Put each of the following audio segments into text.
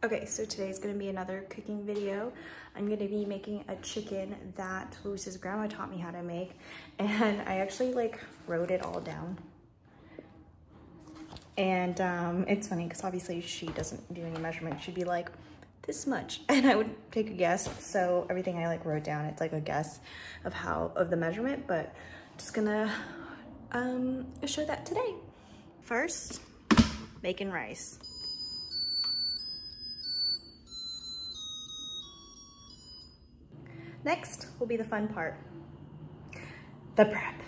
Okay, so today's gonna be another cooking video. I'm gonna be making a chicken that Lewis's grandma taught me how to make, and I actually like wrote it all down. And it's funny because obviously she doesn't do any measurements. She'd be like, this much, and I would take a guess. So everything I like wrote down, it's like a guess of the measurement, but I'm just gonna show that today. First, making rice. Next will be the fun part, the prep.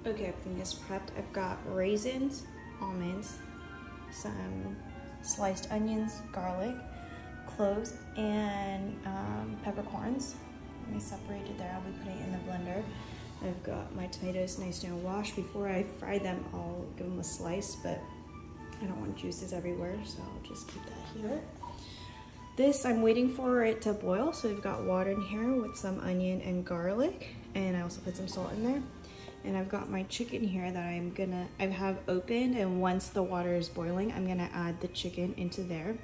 Okay, everything is prepped. I've got raisins, almonds, some sliced onions, garlic, cloves, and peppercorns. I separated there. I'll be putting it in the blender. I've got my tomatoes nice and washed. Before I fry them, I'll give them a slice, but I don't want juices everywhere, so I'll just keep that here. This, I'm waiting for it to boil, so we've got water in here with some onion and garlic, and I also put some salt in there. And I've got my chicken here that I have opened, and once the water is boiling, I'm gonna add the chicken into there.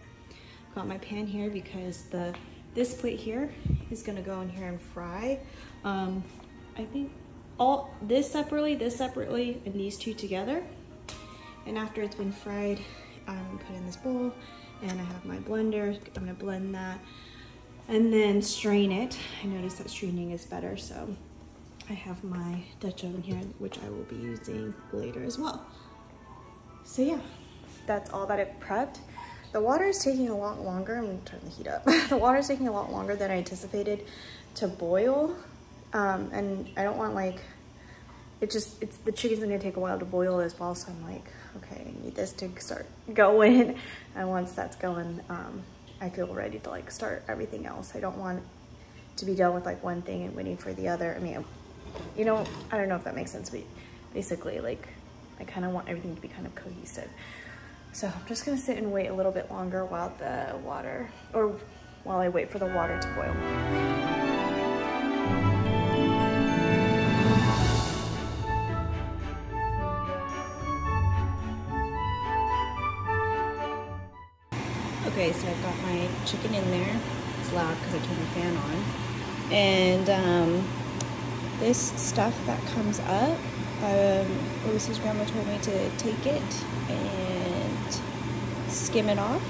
I've got my pan here because this plate here is gonna go in here and fry. I think all this separately, and these two together. And after it's been fried, I'm put in this bowl, and I have my blender. I'm gonna blend that and then strain it. I noticed that straining is better, so I have my Dutch oven here, which I will be using later as well. So yeah, that's all that I've prepped. The water is taking a lot longer. I'm gonna turn the heat up. The water is taking a lot longer than I anticipated to boil. And I don't want the chicken's gonna take a while to boil as well. So I'm like, okay, I need this to start going. And once that's going, I feel ready to like start everything else. I don't want to be done with like one thing and waiting for the other. I mean, you know, I don't know if that makes sense, but basically like I kind of want everything to be kind of cohesive. So I'm just gonna sit and wait a little bit longer while I wait for the water to boil. Okay, so I've got my chicken in there. It's loud because I turned the fan on. And this stuff that comes up, Lewis's grandma told me to take it and skim it off.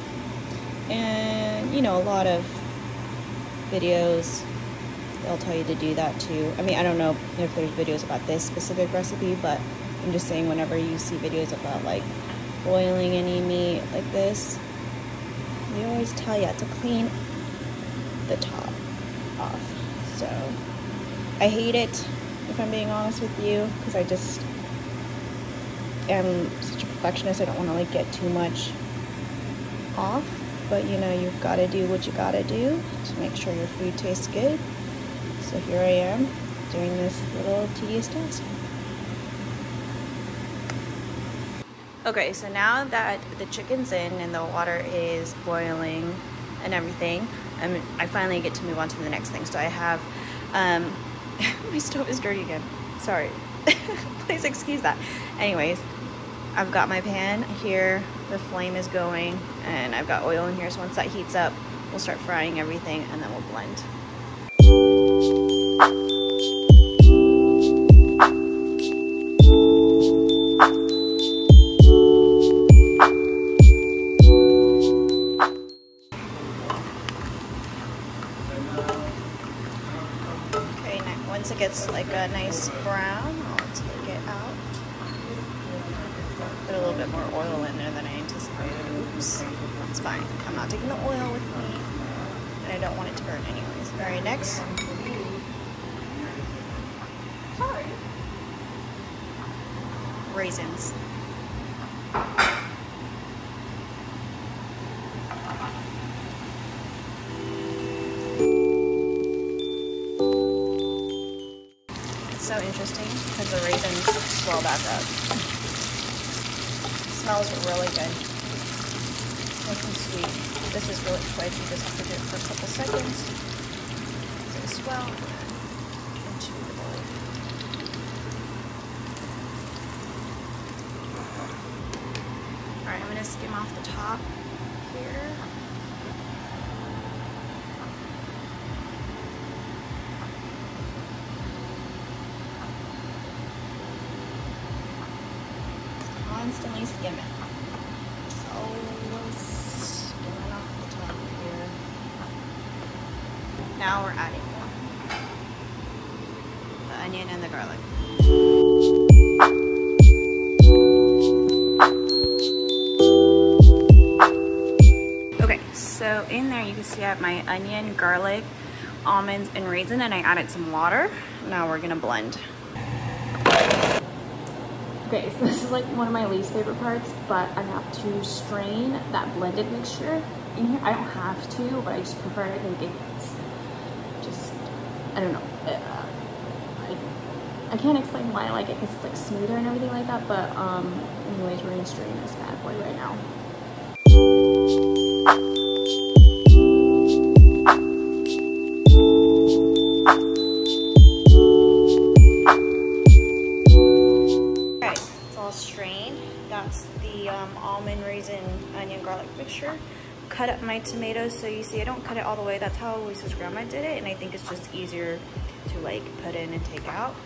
And, you know, a lot of videos, they'll tell you to do that too. I mean, I don't know if there's videos about this specific recipe, but I'm just saying whenever you see videos about like boiling any meat like this, they always tell you to clean the top off. So I hate it, if I'm being honest with you, because I just am such a perfectionist. I don't want to like get too much off, but you know, you've got to do what you got to do to make sure your food tastes good. So here I am doing this little tedious task. Okay, so now that the chicken's in and the water is boiling and everything, I finally get to move on to the next thing. So I have my stove is dirty again. Sorry. Please excuse that. Anyways, I've got my pan here. The flame is going, and I've got oil in here. So once that heats up, we'll start frying everything, and then we'll blend. Once it gets like a nice brown, I'll take it out. Put a little bit more oil in there than I anticipated. Oops, that's fine. I'm not taking the oil with me, and I don't want it to burn anyways. All right, next. Sorry. raisins. interesting because the raisins swell back up. It smells really good. Nice and sweet. This is really quick. You just have to do it for a couple seconds. So they swell into the bowl. Alright, I'm going to skim off the top here. Constantly skim it. Just always skimming off the top here. Now we're adding the onion and the garlic. Okay, so in there you can see I have my onion, garlic, almonds, and raisin, and I added some water. Now we're gonna blend. Okay, so this is like one of my least favorite parts, but I have to strain that blended mixture in here. I don't have to, but I just prefer it. I think it's just, I don't know. I can't explain why I like it because it's like smoother and everything like that, but anyways, we're gonna strain this bad boy right now. That's the almond, raisin, onion, garlic mixture. Cut up my tomatoes, so you see I don't cut it all the way. That's how Lisa's grandma did it, and I think it's just easier to like put in and take out.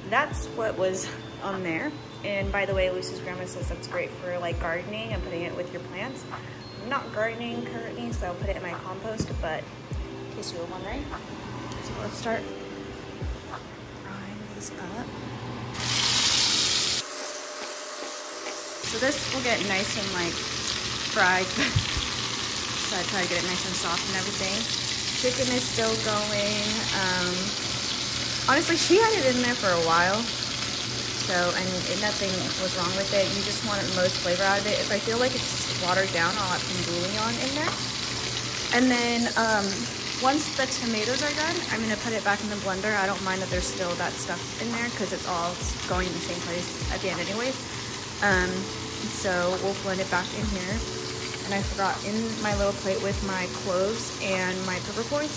That's what was on there. And by the way, Lisa's grandma says that's great for like gardening and putting it with your plants. I'm not gardening currently, so I'll put it in my compost, but in case you were wondering. So let's start frying these up. So this will get nice and like fried. So I try to get it nice and soft and everything. Chicken is still going. Honestly, she had it in there for a while. So, and nothing was wrong with it. You just want the most flavor out of it. If I feel like it's watered down, I'll add some bouillon in there. And then once the tomatoes are done, I'm gonna put it back in the blender. I don't mind that there's still that stuff in there because it's all going in the same place at the end anyways. So we'll blend it back in here. And I forgot, in my little plate with my cloves and my peppercorns,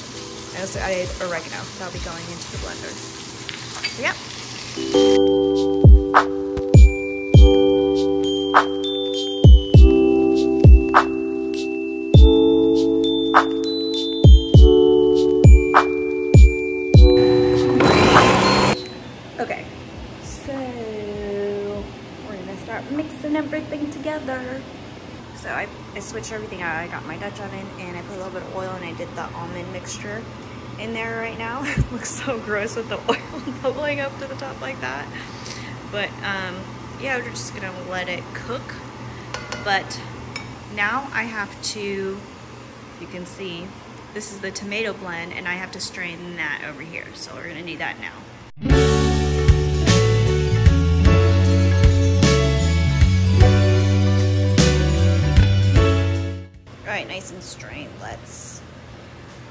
I also added oregano. That'll be going into the blender. So yeah. Okay, so we're gonna start mixing everything together. So I switched everything out. I got my Dutch oven and I put a little bit of oil and I did the almond mixture in there right now. It looks so gross with the oil bubbling up to the top like that. But yeah, we're just gonna let it cook. But now I have to, you can see, this is the tomato blend and I have to strain that over here. So we're gonna do that now. Alright, nice and strained. Let's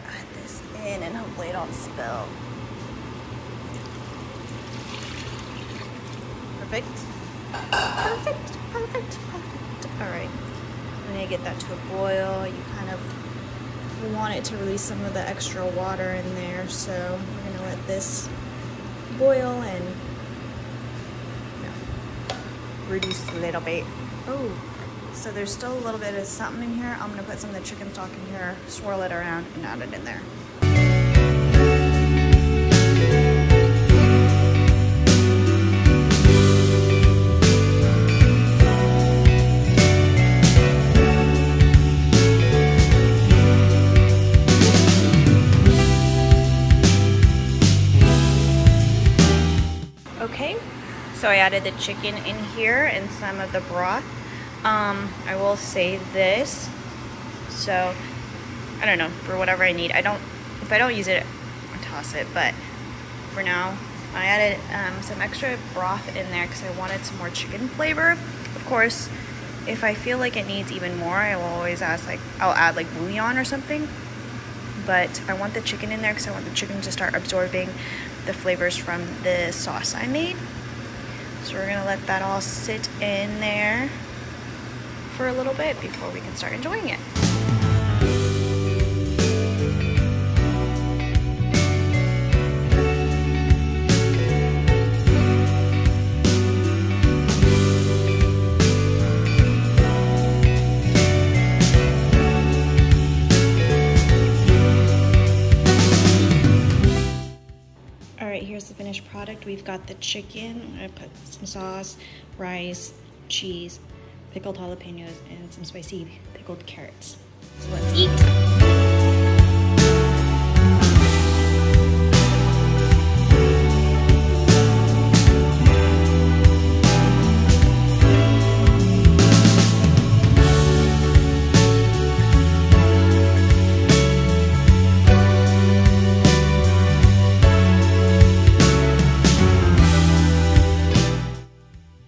add this in and hopefully it don't spill. Perfect. Perfect, perfect, perfect. Alright, I'm gonna get that to a boil. You kind of want it to release some of the extra water in there, so we're gonna let this boil and reduce a little bit. Oh. So there's still a little bit of something in here. I'm gonna put some of the chicken stock in here, swirl it around, and add it in there. Okay, so I added the chicken in here and some of the broth. I will say this, so I don't know, for whatever I need. If I don't use it, I toss it, but for now I added some extra broth in there because I wanted some more chicken flavor. Of course, if I feel like it needs even more, I will always ask, like, I'll add like bouillon or something, but I want the chicken in there because I want the chicken to start absorbing the flavors from the sauce I made. So we're gonna let that all sit in there for a little bit before we can start enjoying it. Here's the finished product. We've got the chicken. I'm gonna put some sauce, rice, cheese, pickled jalapenos, and some spicy pickled carrots. So let's eat.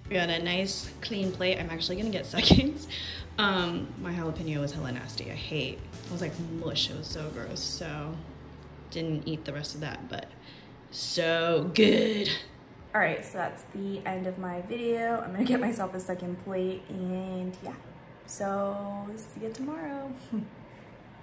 We got a nice clean plate. I'm actually gonna get seconds. My jalapeno was hella nasty. It was like mush. It was so gross. So didn't eat the rest of that, but so good. All right, so that's the end of my video. I'm gonna get myself a second plate and yeah. So see you tomorrow.